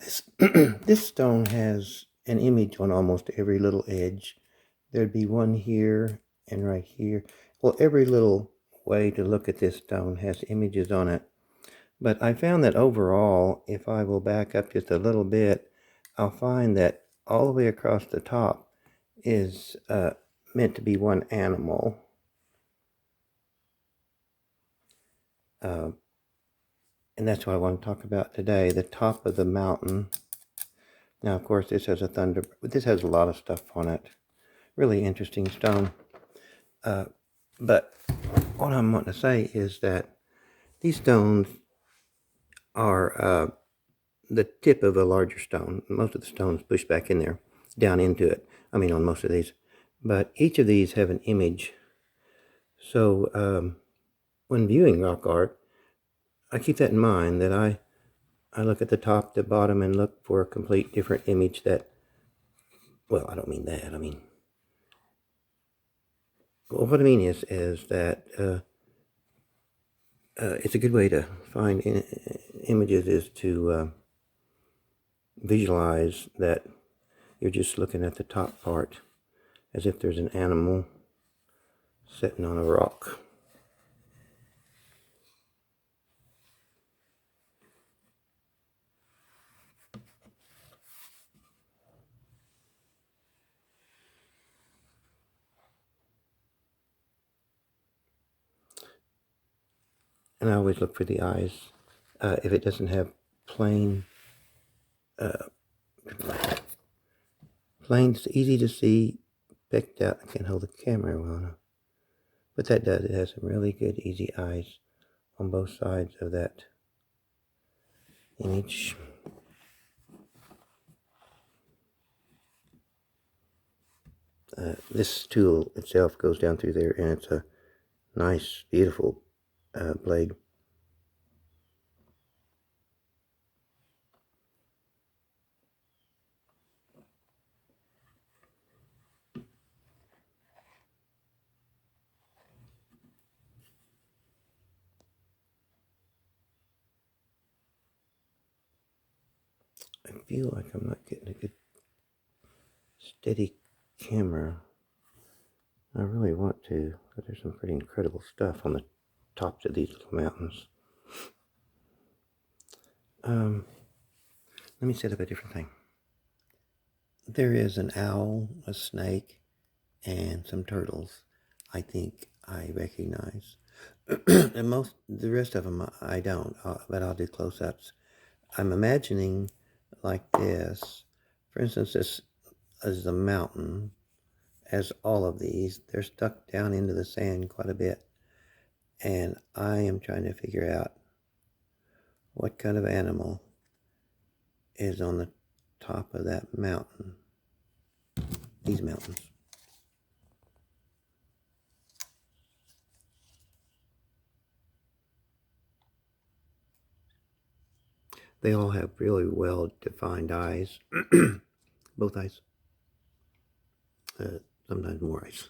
This, this stone has an image on almost every little edge. There'd be one here and right here. Well, every little way to look at this stone has images on it. But I found that overall, if I will back up just a little bit, I'll find that all the way across the top is meant to be one animal. And that's what I want to talk about today, the top of the mountain. Now, of course, this has this has a lot of stuff on it. Really interesting stone. But what I'm wanting to say is that these stones are the tip of a larger stone. Most of the stones push back in there, down into it. I mean, on most of these. But each of these have an image. So when viewing rock art, I keep that in mind, that I look at the top, the bottom, and look for a complete different image that, well, I don't mean that. I mean, well, what I mean is that it's a good way to find images is to visualize that you're just looking at the top part as if there's an animal sitting on a rock. And I always look for the eyes. If it doesn't have plain, plain, easy to see, picked out. I can't hold the camera well enough. But that does, it has some really good, easy eyes on both sides of that image. This tool itself goes down through there, and it's a nice, beautiful blade. I feel like I'm not getting a good steady camera. I really want to, but there's some pretty incredible stuff on the tops of these little mountains. Let me set up a different thing. There is an owl, a snake, and some turtles I think I recognize. And the rest of them I don't, but I'll do close-ups. I'm imagining like this. For instance, this is the mountain. As all of these, they're stuck down into the sand quite a bit. And I am trying to figure out what kind of animal is on the top of that mountain. These mountains. They all have really well-defined eyes. Both eyes. Sometimes more eyes.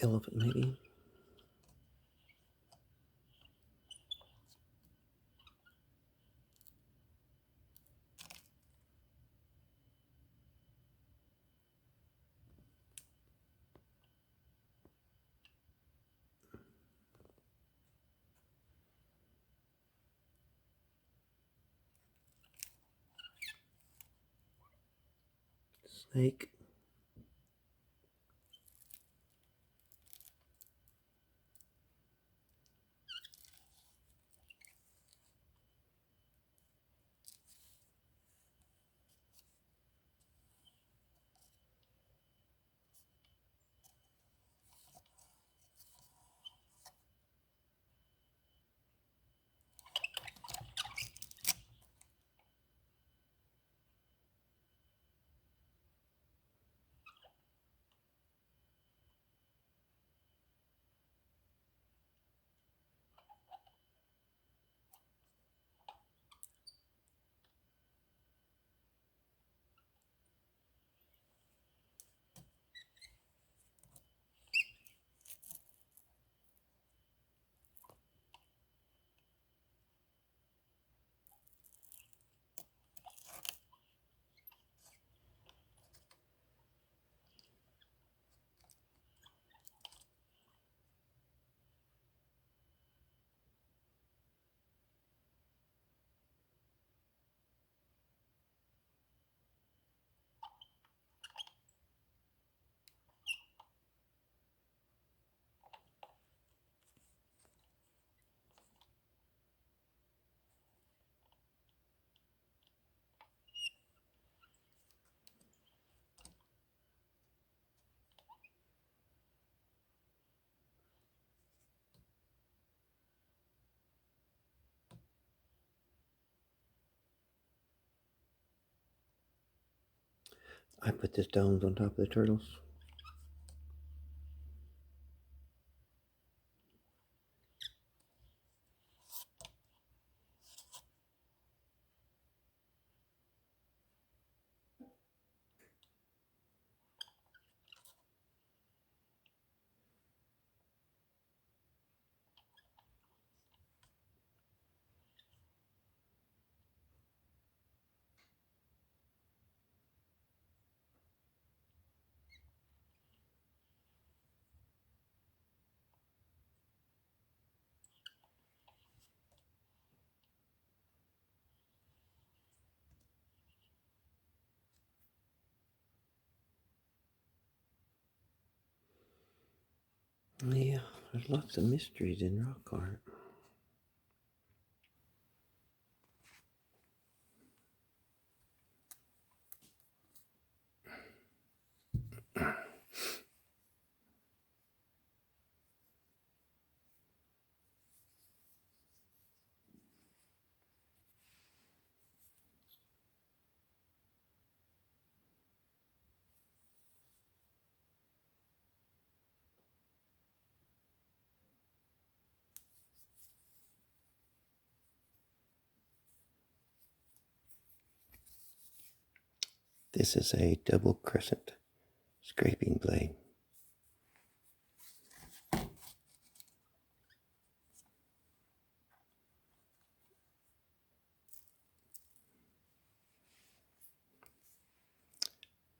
Elephant, maybe. Snake. I put the stones on top of the turtles. Yeah, there's lots of mysteries in rock art. This is a double crescent scraping blade.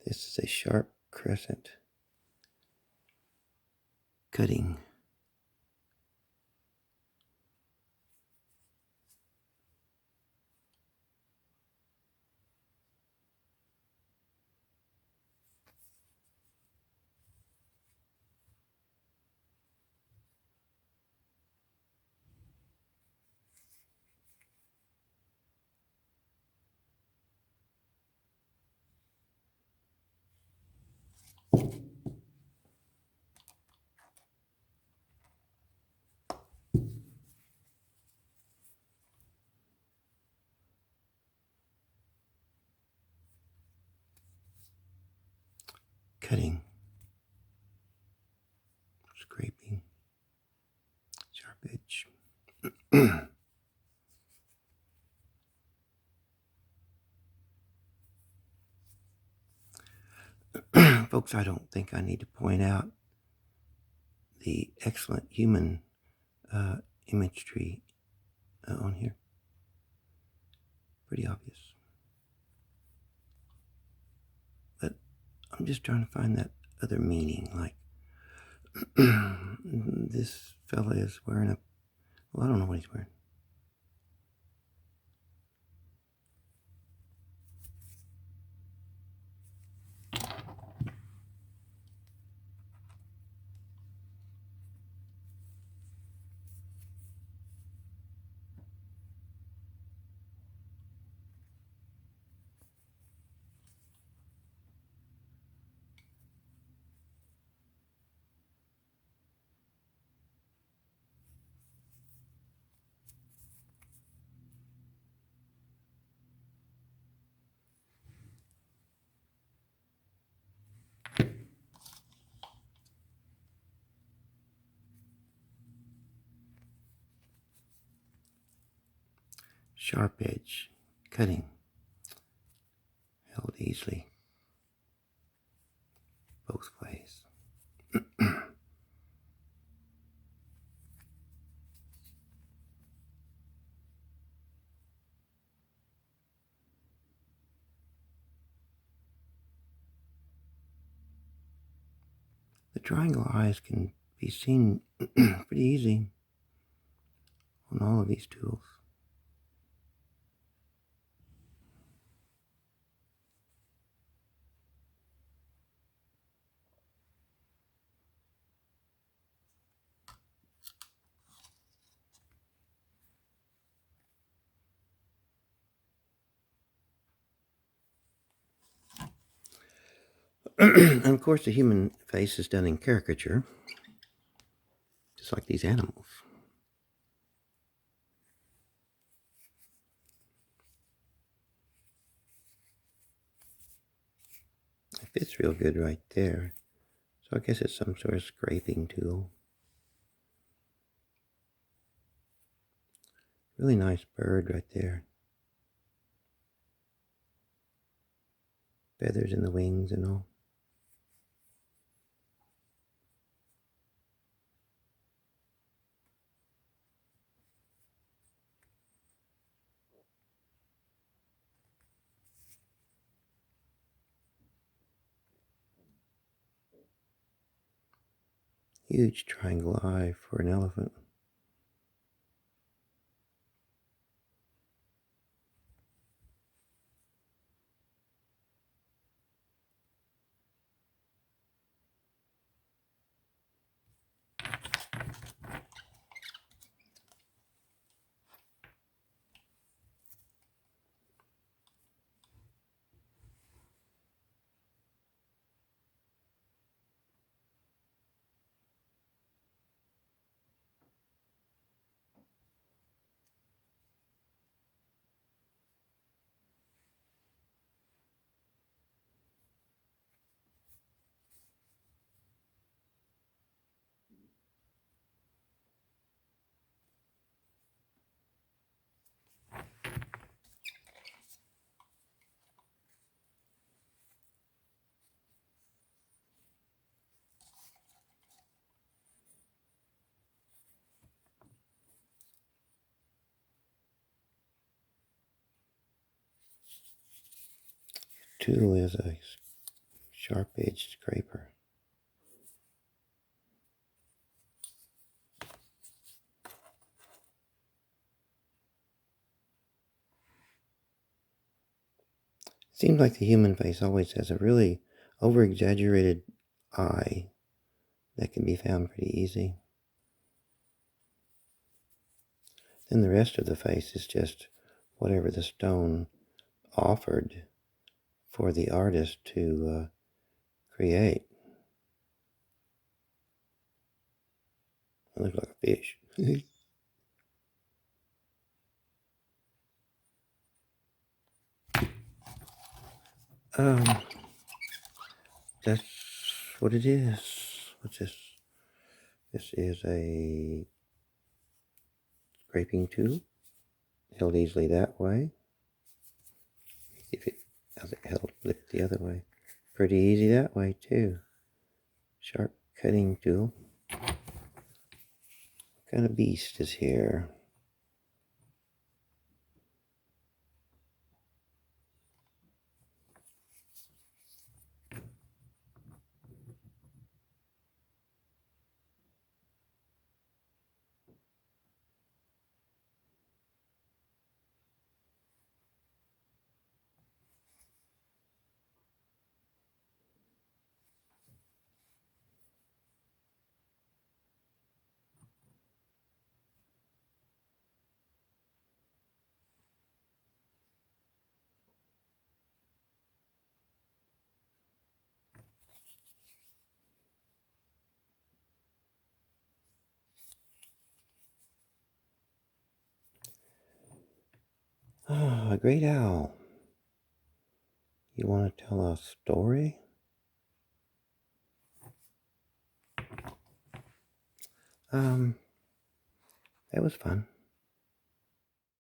This is a sharp crescent cutting. Cutting, scraping, sharp edge. Folks, I don't think I need to point out the excellent human imagery on here. Pretty obvious. But I'm just trying to find that other meaning, like this fella is wearing a, well, I don't know what he's wearing. Sharp edge, cutting, held easily both ways. The triangle eyes can be seen pretty easy on all of these tools. And of course, the human face is done in caricature, just like these animals. Fits real good right there. So I guess it's some sort of scraping tool. Really nice bird right there. Feathers in the wings and all. Huge triangle eye for an elephant. Tool is a sharp-edged scraper. Seems like the human face always has a really over-exaggerated eye that can be found pretty easy. Then the rest of the face is just whatever the stone offered for the artist to create. It looks like a fish. um, that's what it is. What's this? This is a scraping tool, held easily that way. If it has it held flipped the other way, pretty easy that way too. Sharp cutting tool. What kind of beast is here? Ah, a great owl. You want to tell a story? Um, that was fun.